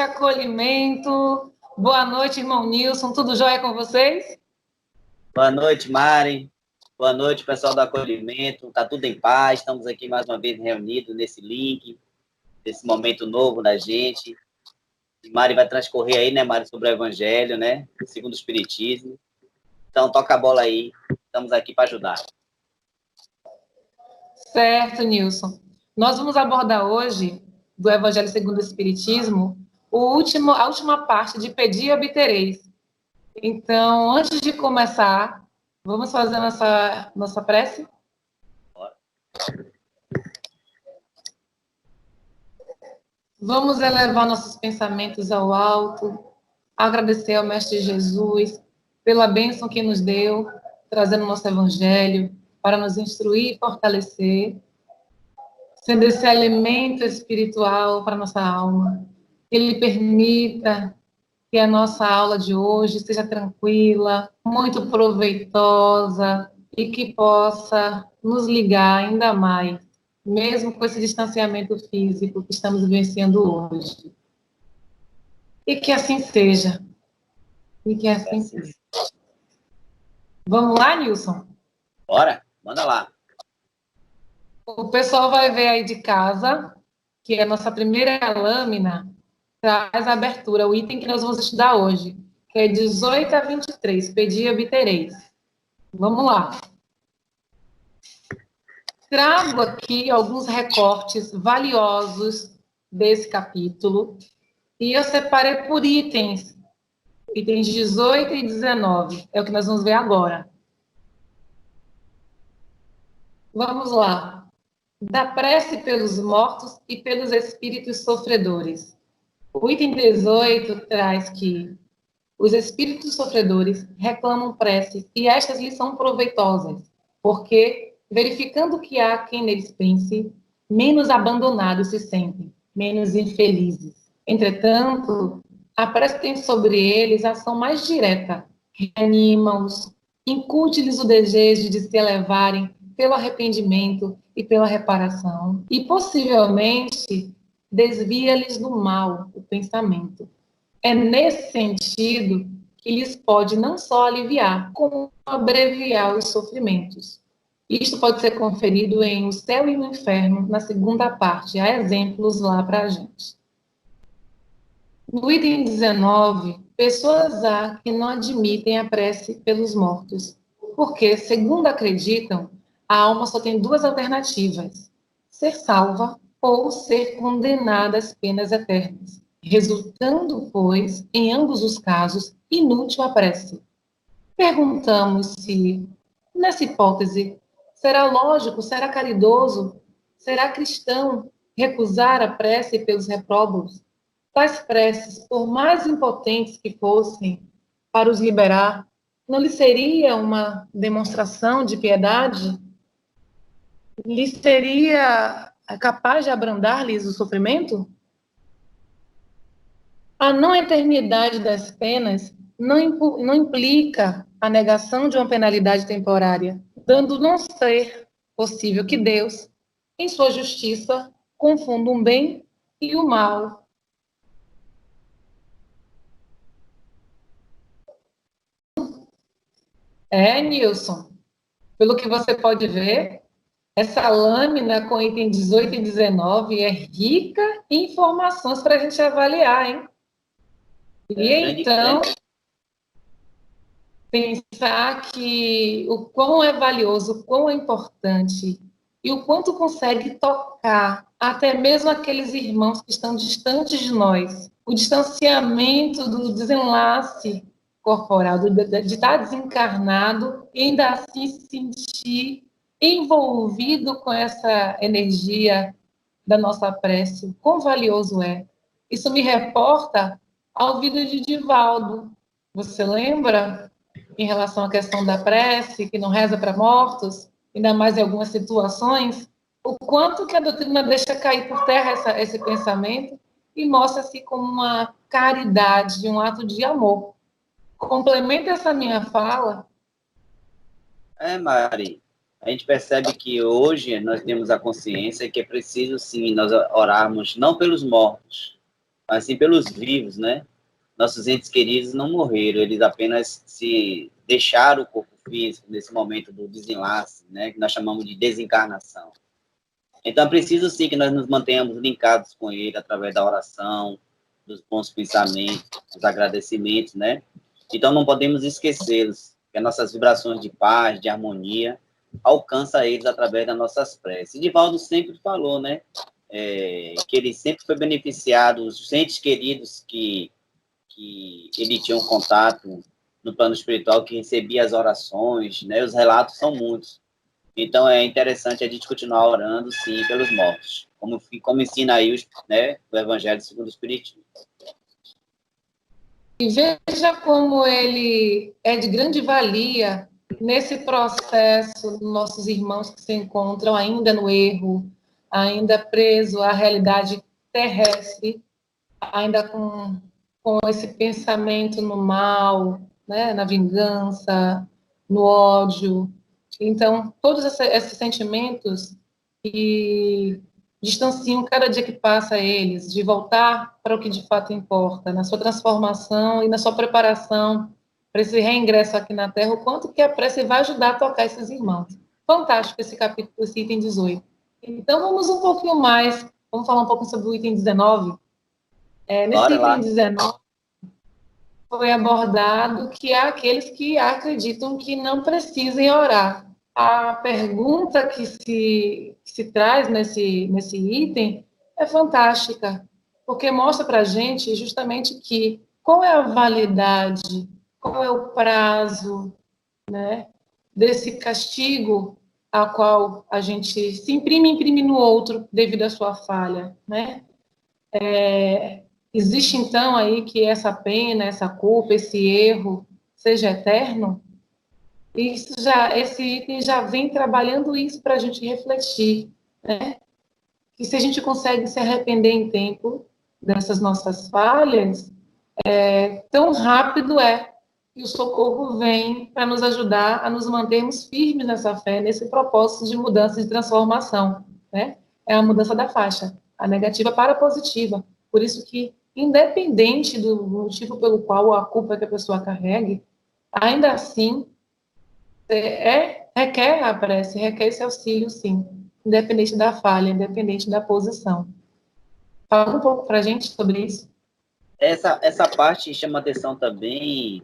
acolhimento. Boa noite, irmão Nilson. Tudo jóia com vocês? Boa noite, Mari. Boa noite, pessoal do acolhimento. Está tudo em paz. Estamos aqui mais uma vez reunidos nesse link, nesse momento novo da gente. E Mari vai transcorrer aí, né, Mari, sobre o Evangelho, né, segundo o Espiritismo. Então, toca a bola aí. Estamos aqui para ajudar. Certo, Nilson. Nós vamos abordar hoje, do Evangelho segundo o Espiritismo, a última parte de Pedi e Obtereis. Então, antes de começar, vamos fazer nossa prece? Bora. Vamos elevar nossos pensamentos ao alto, agradecer ao Mestre Jesus pela bênção que nos deu, trazendo o nosso Evangelho para nos instruir e fortalecer, sendo esse alimento espiritual para a nossa alma. Que Ele permita que a nossa aula de hoje seja tranquila, muito proveitosa e que possa nos ligar ainda mais, mesmo com esse distanciamento físico que estamos vivenciando hoje. E que assim seja. E que assim seja. Vamos lá, Nilson? Bora, manda lá. O pessoal vai ver aí de casa que a nossa primeira lâmina traz a abertura, o item que nós vamos estudar hoje, que é 18 a 23, Pedi e Obtereis. Vamos lá. Trago aqui alguns recortes valiosos desse capítulo, e eu separei por itens 18 e 19, é o que nós vamos ver agora. Vamos lá. Da prece pelos mortos e pelos espíritos sofredores. O item 18 traz que os espíritos sofredores reclamam preces e estas lhes são proveitosas, porque, verificando que há quem neles pense, menos abandonados se sentem, menos infelizes. Entretanto, a prece tem sobre eles ação mais direta, reanima-os, incute-lhes o desejo de se elevarem pelo arrependimento e pela reparação, e possivelmente desvia-lhes do mal o pensamento. É nesse sentido que lhes pode não só aliviar, como abreviar os sofrimentos. Isto pode ser conferido em O Céu e o Inferno, na segunda parte. Há exemplos lá para a gente. No item 19, pessoas há que não admitem a prece pelos mortos, porque, segundo acreditam, a alma só tem duas alternativas: ser salva ou ser condenada às penas eternas, resultando, pois, em ambos os casos, inútil a prece. Perguntamos se, nessa hipótese, será lógico, será caridoso, será cristão recusar a prece pelos repróbados? Tais preces, por mais impotentes que fossem para os liberar, não lhe seria uma demonstração de piedade? Lhe seria capaz de abrandar-lhes o sofrimento? A não eternidade das penas não implica a negação de uma penalidade temporária, dando não ser possível que Deus, em sua justiça, confunda o bem e o mal. Nilson, pelo que você pode ver, essa lâmina com item 18 e 19 é rica em informações para a gente avaliar, hein? E então, pensar que o quão é valioso, o quão é importante e o quanto consegue tocar até mesmo aqueles irmãos que estão distantes de nós. O distanciamento do desenlace corporal, de estar desencarnado e ainda assim se sentir envolvido com essa energia da nossa prece. Quão valioso é. Isso me reporta ao vídeo de Divaldo. Você lembra? Em relação à questão da prece, que não reza para mortos, ainda mais em algumas situações, o quanto que a doutrina deixa cair por terra esse pensamento e mostra-se como uma caridade, um ato de amor. Complementa essa minha fala. Mari, a gente percebe que hoje nós temos a consciência que é preciso, sim, nós orarmos não pelos mortos, mas sim pelos vivos, né? Nossos entes queridos não morreram, eles apenas se deixaram o corpo físico nesse momento do desenlace, né? Que nós chamamos de desencarnação. Então, é preciso sim que nós nos mantenhamos linkados com ele através da oração, dos bons pensamentos, dos agradecimentos, né? Então, não podemos esquecê-los, que as nossas vibrações de paz, de harmonia, alcança eles através das nossas preces. E Divaldo sempre falou, né? Que ele sempre foi beneficiado, os entes queridos que ele tinha um contato no plano espiritual, que recebia as orações, né? Os relatos são muitos. Então, é interessante a gente continuar orando, sim, pelos mortos, como ensina aí né, o Evangelho segundo o Espiritismo. E veja como ele é de grande valia nesse processo, nossos irmãos que se encontram ainda no erro, ainda preso à realidade terrestre, ainda com esse pensamento no mal, né, na vingança, no ódio. Então, todos esses sentimentos que distanciam cada dia que passa eles, de voltar para o que de fato importa, na sua transformação e na sua preparação para esse reingresso aqui na Terra, o quanto que a prece vai ajudar a tocar esses irmãos. Fantástico esse capítulo, esse item 18. Então, vamos um pouquinho mais, vamos falar um pouco sobre o item 19. Nesse item 19, foi abordado que há aqueles que acreditam que não precisem orar. A pergunta que se traz nesse item é fantástica, porque mostra para a gente justamente que qual é a validade, qual é o prazo, né, desse castigo a qual a gente se imprime no outro devido à sua falha, né? Existe, então, aí que essa pena, essa culpa, esse erro seja eterno? Esse item já vem trabalhando isso para a gente refletir, né? Que se a gente consegue se arrepender em tempo dessas nossas falhas, tão rápido é que o socorro vem para nos ajudar a nos mantermos firmes nessa fé, nesse propósito de mudança, de transformação, né? É a mudança da faixa, a negativa para a positiva. Por isso que, independente do motivo pelo qual a culpa que a pessoa carregue, ainda assim, requer a prece, requer esse auxílio, sim, independente da falha, independente da posição. Fala um pouco para a gente sobre isso. Essa parte chama atenção também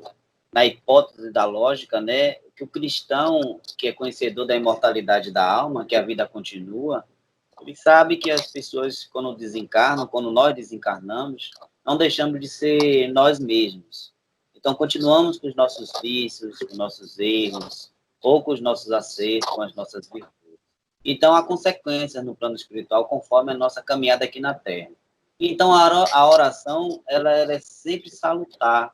na hipótese da lógica, né? Que o cristão, que é conhecedor da imortalidade da alma, que a vida continua, ele sabe que as pessoas, quando desencarnam, quando nós desencarnamos, não deixamos de ser nós mesmos. Então, continuamos com os nossos vícios, com os nossos erros, ou com os nossos acertos, com as nossas virtudes. Então, há consequências no plano espiritual conforme a nossa caminhada aqui na Terra. Então, a oração, ela é sempre salutar,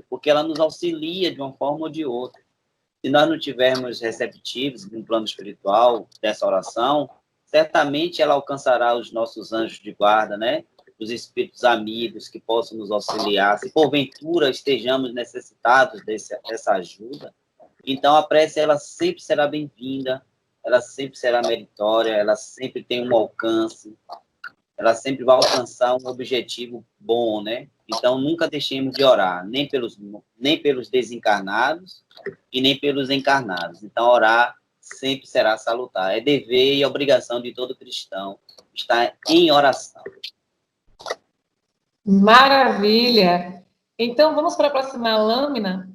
porque ela nos auxilia de uma forma ou de outra. Se nós não tivermos receptivos no plano espiritual dessa oração, certamente ela alcançará os nossos anjos de guarda, né? Os espíritos amigos que possam nos auxiliar. Se porventura estejamos necessitados dessa ajuda, então a prece ela sempre será bem-vinda, ela sempre será meritória, ela sempre tem um alcance, ela sempre vai alcançar um objetivo bom, né? Então, nunca deixemos de orar, nem pelos desencarnados e nem pelos encarnados. Então, orar sempre será salutar. É dever e obrigação de todo cristão estar em oração. Maravilha! Então, vamos para a próxima lâmina.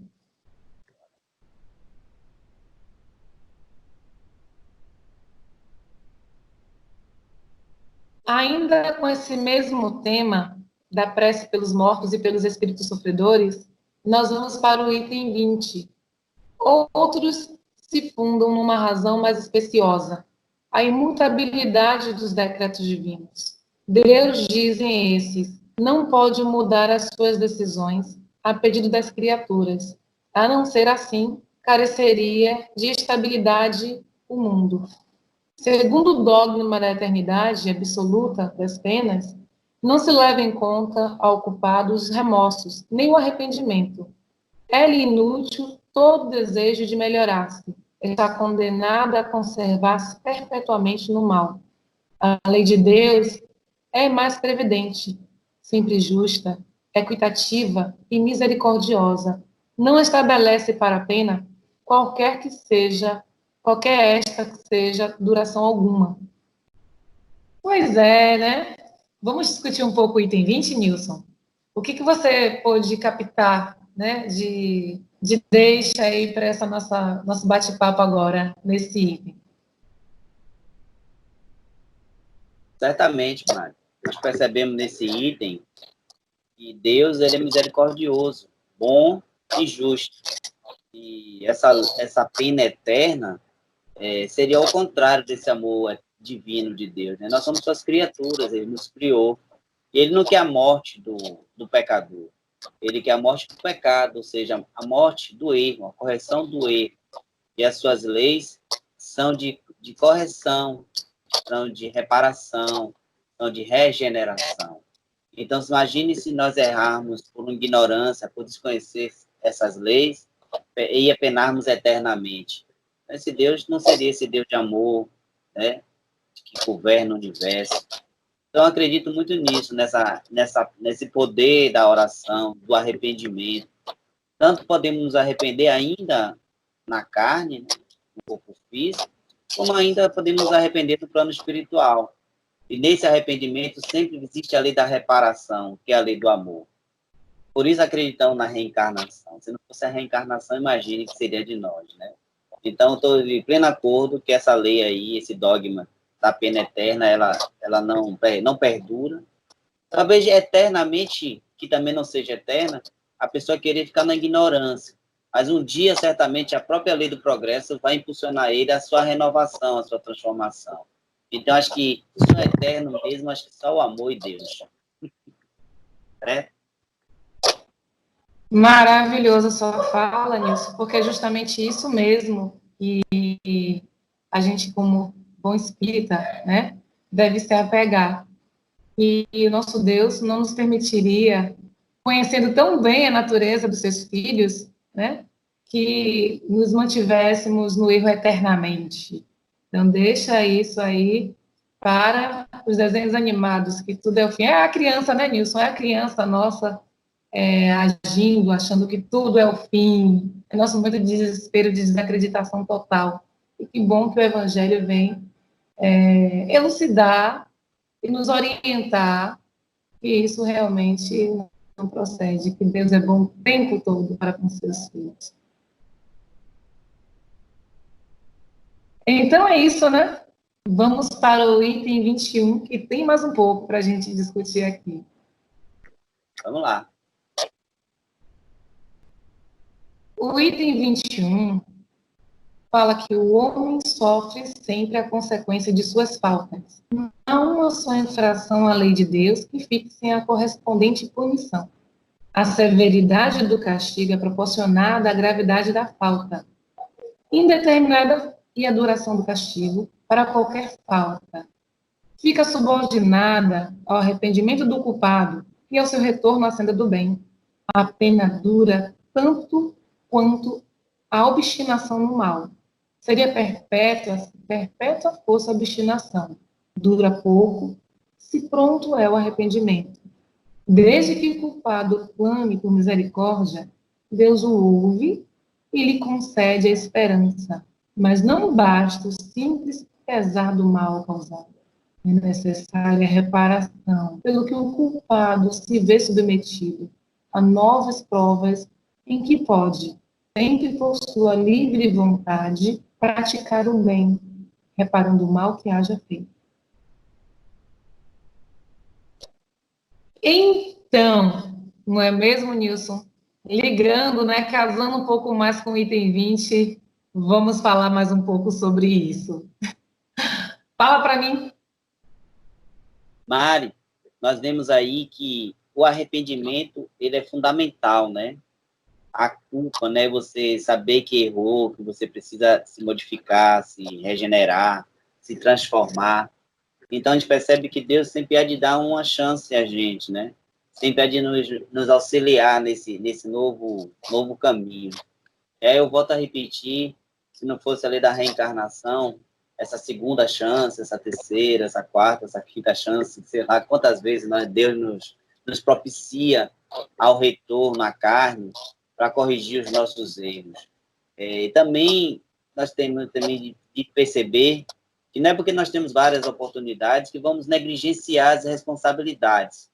Ainda com esse mesmo tema da prece pelos mortos e pelos espíritos sofredores, nós vamos para o item 20. Outros se fundam numa razão mais especiosa, a imutabilidade dos decretos divinos. Deus, dizem esses, não pode mudar as suas decisões a pedido das criaturas. A não ser assim, careceria de estabilidade o mundo. Segundo o dogma da eternidade absoluta das penas, não se leva em conta ao culpado os remorsos, nem o arrependimento. É-lhe inútil todo desejo de melhorar-se. Está condenado a conservar-se perpetuamente no mal. A lei de Deus é mais previdente. sempre justa, equitativa e misericordiosa. Não estabelece para a pena qualquer esta que seja duração alguma. Pois é, né? Vamos discutir um pouco o item 20, Nilson? O que você pôde captar, né, de deixa aí para essa nosso bate-papo agora, nesse item? Certamente, Mário. Nós percebemos nesse item que Deus ele é misericordioso, bom e justo. E essa pena eterna seria ao contrário desse amor divino de Deus. Né? Nós somos suas criaturas, ele nos criou. E ele não quer a morte do pecador. Ele quer a morte do pecado, ou seja, a morte do erro, a correção do erro. E as suas leis são de correção, são de reparação, são de regeneração. Então, imagine se nós errarmos por ignorância, por desconhecer essas leis, e penarmos eternamente. Esse Deus não seria esse Deus de amor, né, que governa o universo. Então, eu acredito muito nisso, nesse poder da oração, do arrependimento. Tanto podemos nos arrepender ainda na carne, né, no corpo físico, como ainda podemos nos arrepender no plano espiritual. E nesse arrependimento sempre existe a lei da reparação, que é a lei do amor. Por isso acreditamos na reencarnação. Se não fosse a reencarnação, imagine que seria de nós, né? Então, estou de pleno acordo que essa lei aí, esse dogma da pena eterna, ela não perdura. Talvez eternamente, que também não seja eterna, a pessoa querer ficar na ignorância. Mas um dia, certamente, a própria lei do progresso vai impulsionar ele à sua renovação, à sua transformação. Então, acho que isso é eterno mesmo, acho que só o amor e Deus. Certo? Maravilhosa a sua fala, Nilson, porque é justamente isso mesmo que a gente, como bom espírita, né, deve se apegar. E o nosso Deus não nos permitiria, conhecendo tão bem a natureza dos seus filhos, né, que nos mantivéssemos no erro eternamente. Então, deixa isso aí para os desenhos animados, que tudo é o fim. É a criança, né, Nilson? É a criança nossa agindo, achando que tudo é o fim. É nosso momento de desespero, de desacreditação total. E que bom que o Evangelho vem elucidar e nos orientar que isso realmente não procede, que Deus é bom o tempo todo para com seus filhos. Então é isso, né? Vamos para o item 21, que tem mais um pouco para a gente discutir aqui. Vamos lá. O item 21 fala que o homem sofre sempre a consequência de suas faltas. Não há uma só infração à lei de Deus que fique sem a correspondente punição. A severidade do castigo é proporcionada à gravidade da falta, indeterminada e a duração do castigo para qualquer falta. Fica subordinada ao arrependimento do culpado e ao seu retorno à senda do bem. A pena dura tanto quanto a obstinação no mal. Seria perpétua fosse a obstinação. Dura pouco, se pronto é o arrependimento. Desde que o culpado clame por misericórdia, Deus o ouve e lhe concede a esperança. Mas não basta o simples pesar do mal causado. É necessária a reparação, pelo que o culpado se vê submetido a novas provas em que pode, sempre por sua livre vontade, praticar o bem, reparando o mal que haja feito. Então, não é mesmo, Nilson? Ligando, né, casando um pouco mais com o item 20, vamos falar mais um pouco sobre isso. Fala para mim. Mari, nós vemos aí que o arrependimento, ele é fundamental, né? A culpa, né? Você saber que errou, que você precisa se modificar, se regenerar, se transformar. Então, a gente percebe que Deus sempre há de dar uma chance a gente, né? Sempre há de nos auxiliar nesse novo caminho. Eu volto a repetir, se não fosse a lei da reencarnação, essa segunda chance, essa terceira, essa quarta, essa quinta chance, sei lá quantas vezes Deus nos propicia ao retorno à carne para corrigir os nossos erros. E também nós temos também de perceber que não é porque nós temos várias oportunidades que vamos negligenciar as responsabilidades.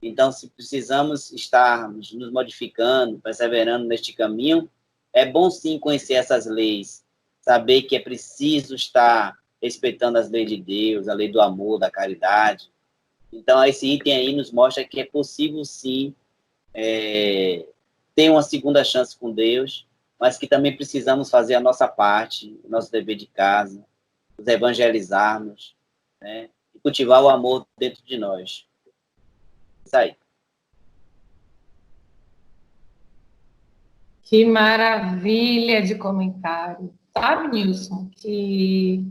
Então, se precisamos estarmos nos modificando, perseverando neste caminho, é bom sim conhecer essas leis, saber que é preciso estar respeitando as leis de Deus, a lei do amor, da caridade. Então, esse item aí nos mostra que é possível sim ter uma segunda chance com Deus, mas que também precisamos fazer a nossa parte, o nosso dever de casa, nos evangelizarmos, né, e cultivar o amor dentro de nós. Isso aí. Que maravilha de comentário. Sabe, Nilson, que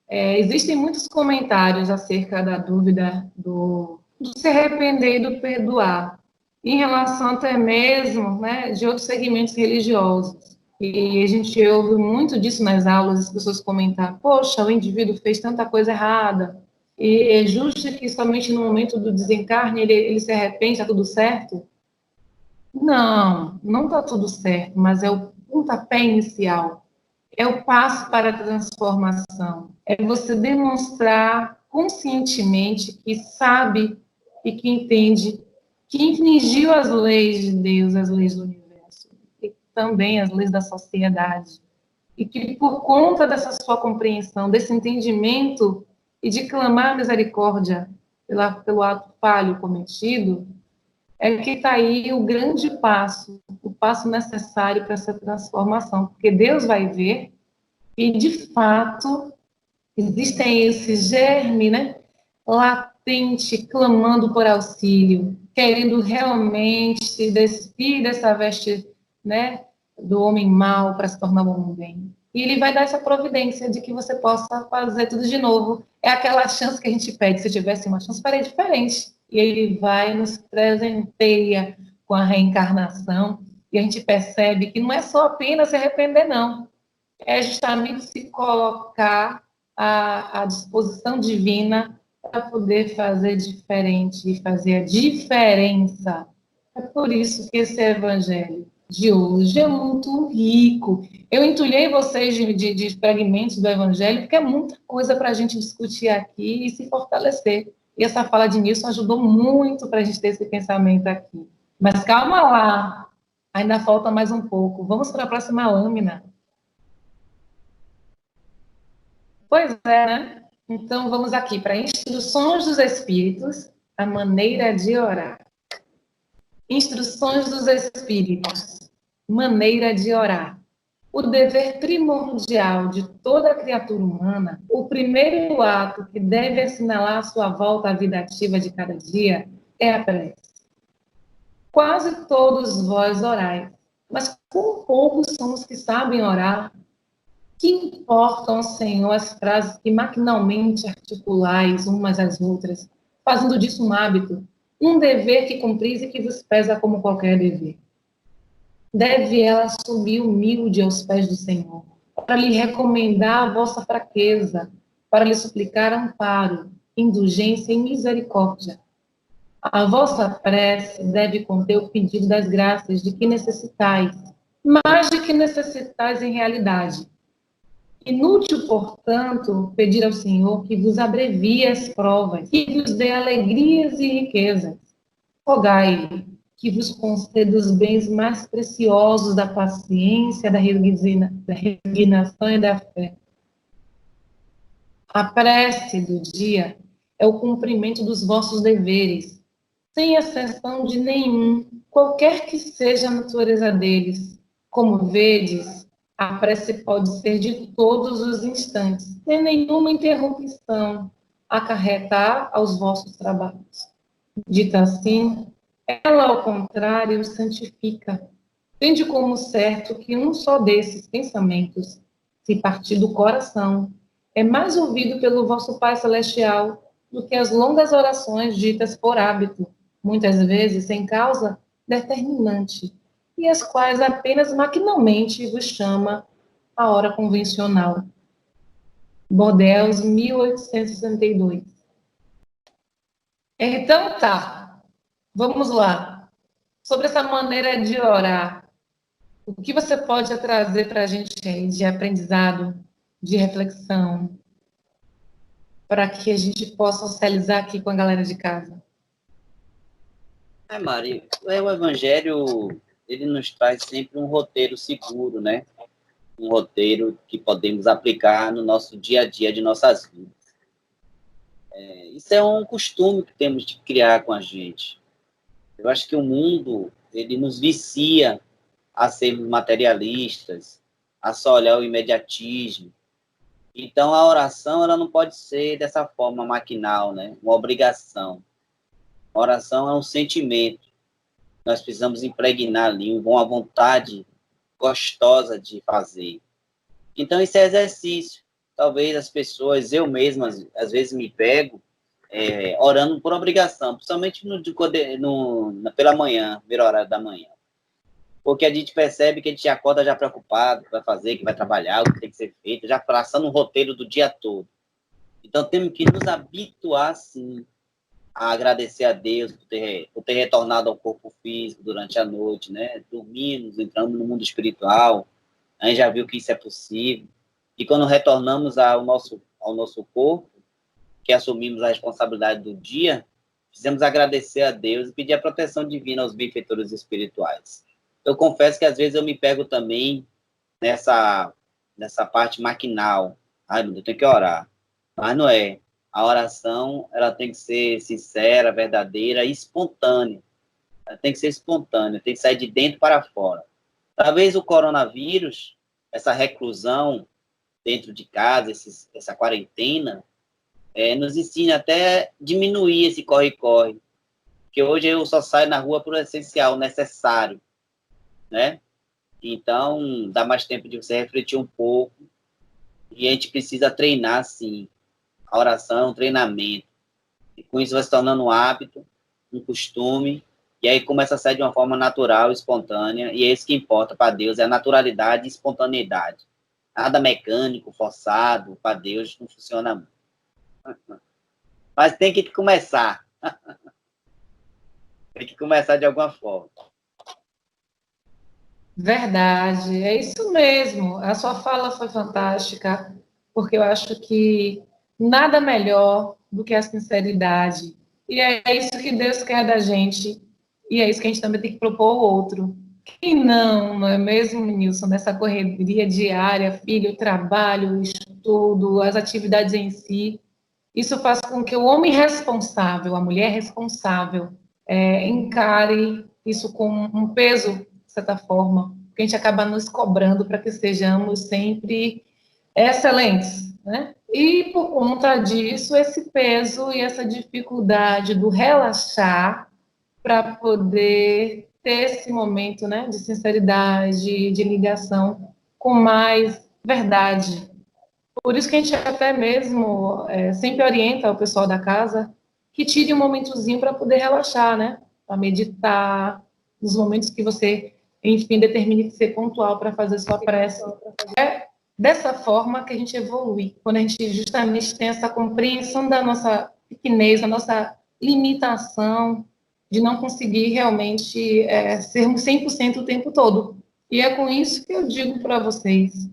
existem muitos comentários acerca da dúvida do se arrepender e do perdoar, em relação até mesmo, né, de outros segmentos religiosos. E a gente ouve muito disso nas aulas, as pessoas comentar, poxa, o indivíduo fez tanta coisa errada, e é justo que somente no momento do desencarne ele se arrepende, está tudo certo? Não, não está tudo certo, mas é o pontapé inicial, é o passo para a transformação, é você demonstrar conscientemente que sabe e que entende, que infringiu as leis de Deus, as leis do universo, e também as leis da sociedade, e que por conta dessa sua compreensão, desse entendimento e de clamar misericórdia pelo ato falho cometido, é que está aí o grande passo, o passo necessário para essa transformação, porque Deus vai ver e, de fato, existem esse germe, né, latente, clamando por auxílio, querendo realmente se despir dessa veste, né, do homem mau para se tornar um homem bem. E ele vai dar essa providência de que você possa fazer tudo de novo. É aquela chance que a gente pede, se tivesse uma chance, faria diferente. E ele vai, nos presenteia com a reencarnação, e a gente percebe que não é só apenas se arrepender, não. É justamente se colocar à disposição divina para poder fazer diferente e fazer a diferença. É por isso que esse evangelho de hoje é muito rico. Eu entulhei vocês de fragmentos do evangelho, porque é muita coisa para a gente discutir aqui e se fortalecer. E essa fala de Nilson ajudou muito para a gente ter esse pensamento aqui. Mas calma lá, ainda falta mais um pouco. Vamos para a próxima lâmina. Pois é, né? Então, vamos aqui para Instruções dos Espíritos, a maneira de orar. Instruções dos Espíritos, maneira de orar. O dever primordial de toda criatura humana, o primeiro ato que deve assinalar a sua volta à vida ativa de cada dia, é a prece. Quase todos vós orais, mas como poucos são os que sabem orar? Que importam, Senhor, as frases que maquinalmente articulais umas às outras, fazendo disso um hábito, um dever que cumpris e que vos pesa como qualquer dever. Deve ela subir humilde aos pés do Senhor, para lhe recomendar a vossa fraqueza, para lhe suplicar amparo, indulgência e misericórdia. A vossa prece deve conter o pedido das graças de que necessitais, mais de que necessitais em realidade. Inútil, portanto, pedir ao Senhor que vos abrevie as provas, que vos dê alegrias e riquezas. Rogai-lhe que vos conceda os bens mais preciosos da paciência, da resignação e da fé. A prece do dia é o cumprimento dos vossos deveres, sem exceção de nenhum, qualquer que seja a natureza deles. Como vedes, a prece pode ser de todos os instantes, sem nenhuma interrupção, acarretar aos vossos trabalhos. Dita assim, ela, ao contrário, santifica. Tende como certo que um só desses pensamentos, se partir do coração, é mais ouvido pelo vosso Pai Celestial do que as longas orações ditas por hábito, muitas vezes sem causa determinante, e as quais apenas maquinalmente vos chama a hora convencional. Bordeaux, 1862. Então tá. Vamos lá. Sobre essa maneira de orar, o que você pode trazer para a gente aí de aprendizado, de reflexão, para que a gente possa socializar aqui com a galera de casa? Mari, o Evangelho, ele nos traz sempre um roteiro seguro, né? Um roteiro que podemos aplicar no nosso dia a dia de nossas vidas. Isso é um costume que temos de criar com a gente. Eu acho que o mundo, ele nos vicia a sermos materialistas, a só olhar o imediatismo. Então, a oração, ela não pode ser dessa forma maquinal, né? Uma obrigação. A oração é um sentimento. Nós precisamos impregnar ali uma vontade gostosa de fazer. Então, isso é exercício. Talvez as pessoas, eu mesmo, às vezes me pego orando por obrigação, principalmente pela manhã, primeiro horário da manhã. Porque a gente percebe que a gente acorda já preocupado, que vai fazer, que vai trabalhar, o que tem que ser feito, já traçando um roteiro do dia todo. Então, temos que nos habituar, sim, a agradecer a Deus por ter retornado ao corpo físico durante a noite, né? Dormimos, entramos no mundo espiritual, a gente já viu que isso é possível. E quando retornamos ao nosso corpo, que assumimos a responsabilidade do dia, precisamos agradecer a Deus e pedir a proteção divina aos benfeitores espirituais. Eu confesso que às vezes eu me pego também nessa parte maquinal. Ai, meu Deus, eu tenho que orar. Mas não é. A oração, ela tem que ser sincera, verdadeira e espontânea. Ela tem que ser espontânea, tem que sair de dentro para fora. Talvez o coronavírus, essa reclusão dentro de casa, essa quarentena, nos ensine até a diminuir esse corre-corre. Porque hoje eu só saio na rua por essencial, necessário, né? Então, dá mais tempo de você refletir um pouco. E a gente precisa treinar, sim. A oração é um treinamento. E com isso vai se tornando um hábito, um costume, e aí começa a sair de uma forma natural, espontânea, e é isso que importa para Deus, é a naturalidade e espontaneidade. Nada mecânico, forçado, para Deus não funciona muito. Mas tem que começar. Tem que começar de alguma forma. Verdade, é isso mesmo. A sua fala foi fantástica, porque eu acho que nada melhor do que a sinceridade. E é isso que Deus quer da gente, e é isso que a gente também tem que propor ao outro. Quem não é mesmo, Nilson, nessa correria diária, filho, trabalho, estudo, as atividades em si, isso faz com que o homem responsável, a mulher responsável, encare isso com um peso, de certa forma, que a gente acaba nos cobrando para que sejamos sempre excelentes, né? E por conta disso, esse peso e essa dificuldade do relaxar para poder ter esse momento, né, de sinceridade, de ligação com mais verdade. Por isso que a gente até mesmo sempre orienta o pessoal da casa que tire um momentozinho para poder relaxar, né? Para meditar, nos momentos que você, enfim, determine ser pontual para fazer sua prece. É dessa forma que a gente evolui, quando a gente justamente tem essa compreensão da nossa pequenez, da nossa limitação, de não conseguir realmente sermos 100% o tempo todo. E é com isso que eu digo para vocês,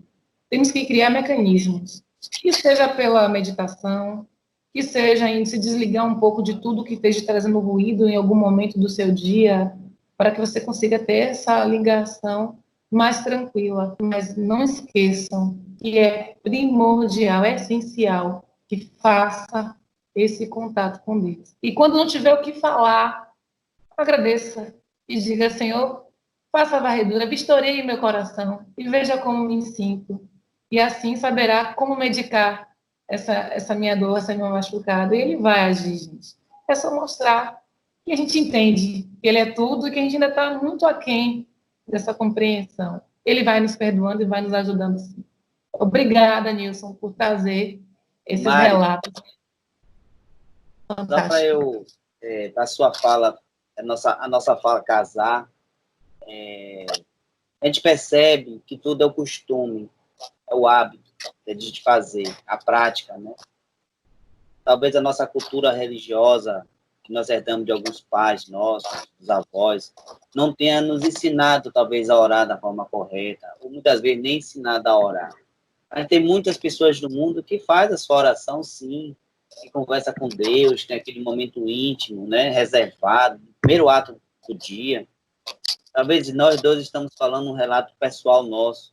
temos que criar mecanismos, que seja pela meditação, que seja em se desligar um pouco de tudo que esteja trazendo ruído em algum momento do seu dia, para que você consiga ter essa ligação mais tranquila. Mas não esqueçam que é primordial, é essencial que faça esse contato com Deus. E quando não tiver o que falar, agradeça e diga, Senhor, faça a varredura, vistoreie meu coração e veja como me sinto. E assim saberá como medicar essa minha dor, essa minha machucada. E ele vai agir, gente. É só mostrar que a gente entende que ele é tudo e que a gente ainda está muito aquém dessa compreensão. Ele vai nos perdoando e vai nos ajudando, sim. Obrigada, Nilson, por trazer esses Mari, relatos só para fantásticos. eu, da sua fala, a nossa fala casar, a gente percebe que tudo é o costume, é o hábito de a gente fazer, a prática, né? Talvez a nossa cultura religiosa que nós herdamos de alguns pais nossos, dos avós, não tenha nos ensinado, talvez, a orar da forma correta, ou muitas vezes nem ensinado a orar. Mas tem muitas pessoas no mundo que fazem a sua oração, sim, que conversa com Deus, tem aquele momento íntimo, né, reservado, primeiro ato do dia. Talvez nós dois estamos falando um relato pessoal nosso.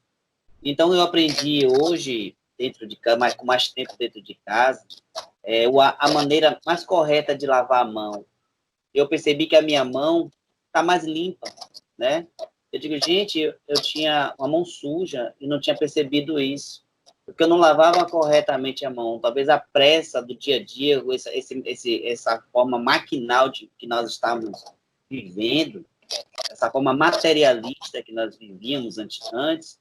Então, eu aprendi hoje, dentro de casa, mas com mais tempo dentro de casa, a maneira mais correta de lavar a mão. Eu percebi que a minha mão está mais limpa, né? Eu digo, gente, eu tinha uma mão suja e não tinha percebido isso, porque eu não lavava corretamente a mão. Talvez a pressa do dia a dia, essa forma maquinal que nós estamos vivendo, essa forma materialista que nós vivíamos antes,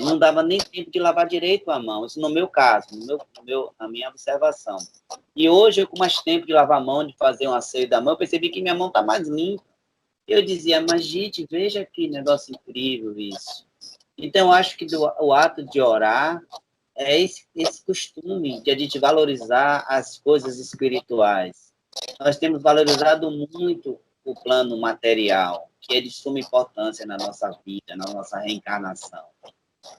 não dava nem tempo de lavar direito a mão. Isso no meu caso, na minha observação. E hoje, eu com mais tempo de lavar a mão, de fazer um asseio da mão, eu percebi que minha mão está mais limpa. Eu dizia, mas gente, veja que negócio incrível isso. Então, eu acho que o ato de orar é esse costume de a gente valorizar as coisas espirituais. Nós temos valorizado muito o plano material, que é de suma importância na nossa vida, na nossa reencarnação.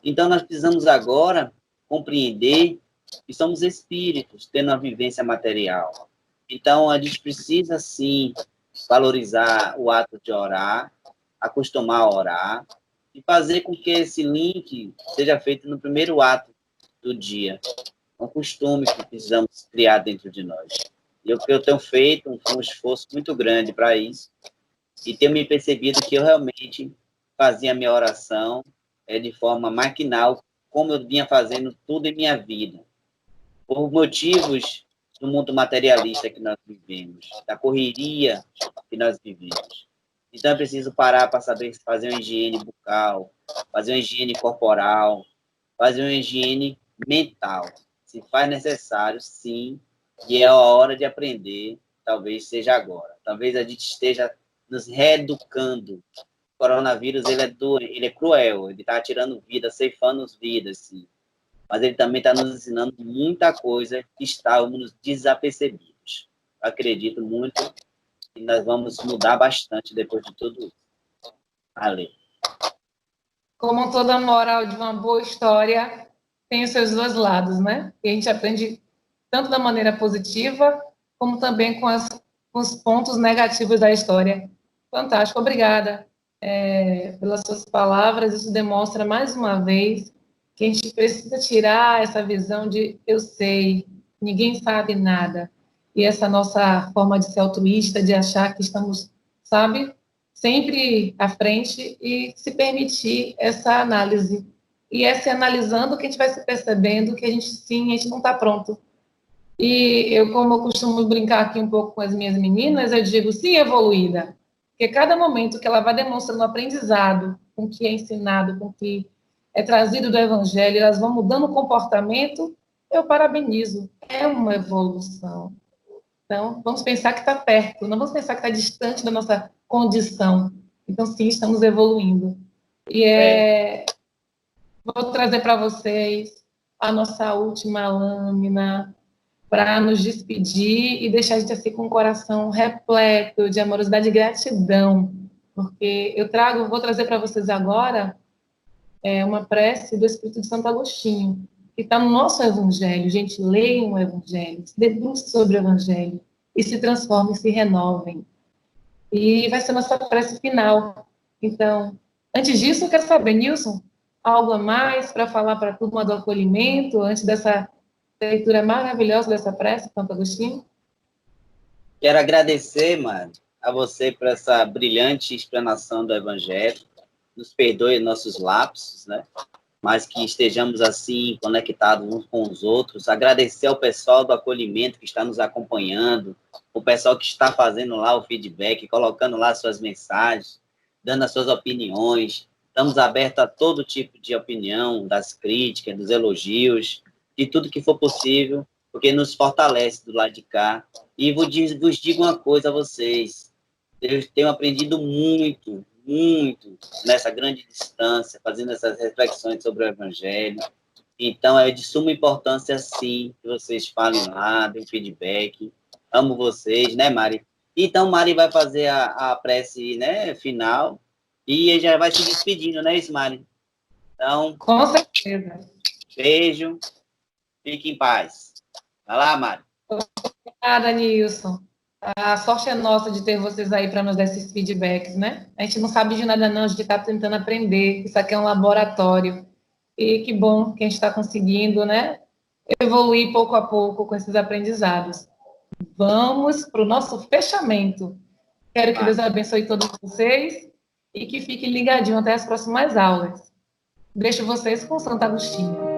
Então, nós precisamos agora compreender que somos espíritos, tendo uma vivência material. Então, a gente precisa, sim, valorizar o ato de orar, acostumar a orar, e fazer com que esse link seja feito no primeiro ato do dia. É um costume que precisamos criar dentro de nós. E eu tenho feito um esforço muito grande para isso, e tenho me percebido que eu realmente fazia a minha oração de forma maquinal, como eu vinha fazendo tudo em minha vida, por motivos do mundo materialista que nós vivemos, da correria que nós vivemos. Então, é preciso parar para saber fazer uma higiene bucal, fazer uma higiene corporal, fazer uma higiene mental. Se faz necessário, sim, e é a hora de aprender, talvez seja agora. Talvez a gente esteja nos reeducando. O coronavírus, ele é cruel, ele está tirando vidas, ceifando vidas, sim. Mas ele também está nos ensinando muita coisa que estávamos desapercebidos. Acredito muito que nós vamos mudar bastante depois de tudo isso. Ale. Como toda moral de uma boa história, tem os seus dois lados, né? E a gente aprende tanto da maneira positiva, como também com os pontos negativos da história. Fantástico, obrigada pelas suas palavras. Isso demonstra, mais uma vez, que a gente precisa tirar essa visão de eu sei, ninguém sabe nada. E essa nossa forma de ser altruísta, de achar que estamos, sabe, sempre à frente e se permitir essa análise. E é se analisando que a gente vai se percebendo que a gente não está pronto. E eu, como eu costumo brincar aqui um pouco com as minhas meninas, eu digo, sim, evoluída. Porque cada momento que ela vai demonstrando aprendizado com o que é ensinado, com o que é trazido do evangelho, elas vão mudando o comportamento, eu parabenizo. É uma evolução. Então, vamos pensar que está perto, não vamos pensar que está distante da nossa condição. Então, sim, estamos evoluindo. E vou trazer para vocês a nossa última lâmina para nos despedir e deixar a gente assim com o coração repleto de amorosidade e gratidão, porque vou trazer para vocês agora uma prece do Espírito de Santo Agostinho, que está no nosso Evangelho. Gente, leiam o Evangelho, se debrucem sobre o Evangelho e se transformem, se renovem. E vai ser nossa prece final. Então, antes disso, eu quero saber, Nilson, algo a mais para falar para a turma do acolhimento, antes dessa leitura maravilhosa dessa prece, Santo Agostinho? Quero agradecer, mano, a você por essa brilhante explanação do Evangelho. Nos perdoe nossos lapsos, né? Mas que estejamos assim, conectados uns com os outros. Agradecer ao pessoal do acolhimento que está nos acompanhando, o pessoal que está fazendo lá o feedback, colocando lá suas mensagens, dando as suas opiniões. Estamos abertos a todo tipo de opinião, das críticas, dos elogios, de tudo que for possível, porque nos fortalece do lado de cá. E vos digo uma coisa a vocês, eu tenho aprendido muito, muito nessa grande distância, fazendo essas reflexões sobre o Evangelho. Então, é de suma importância, sim, que vocês falem lá, deem feedback. Amo vocês, né, Mari? Então, Mari vai fazer a prece, né, final e já vai se despedindo, né, isso, Mari? Então, Com certeza. beijo, fique em paz. Vai lá, Mari. Obrigada, Nilson. A sorte é nossa de ter vocês aí para nos dar esses feedbacks, né? A gente não sabe de nada, não, a gente está tentando aprender. Isso aqui é um laboratório. E que bom que a gente está conseguindo, né? Evoluir pouco a pouco com esses aprendizados. Vamos para o nosso fechamento. Quero que Deus abençoe todos vocês e que fiquem ligadinhos até as próximas aulas. Deixo vocês com Santo Agostinho.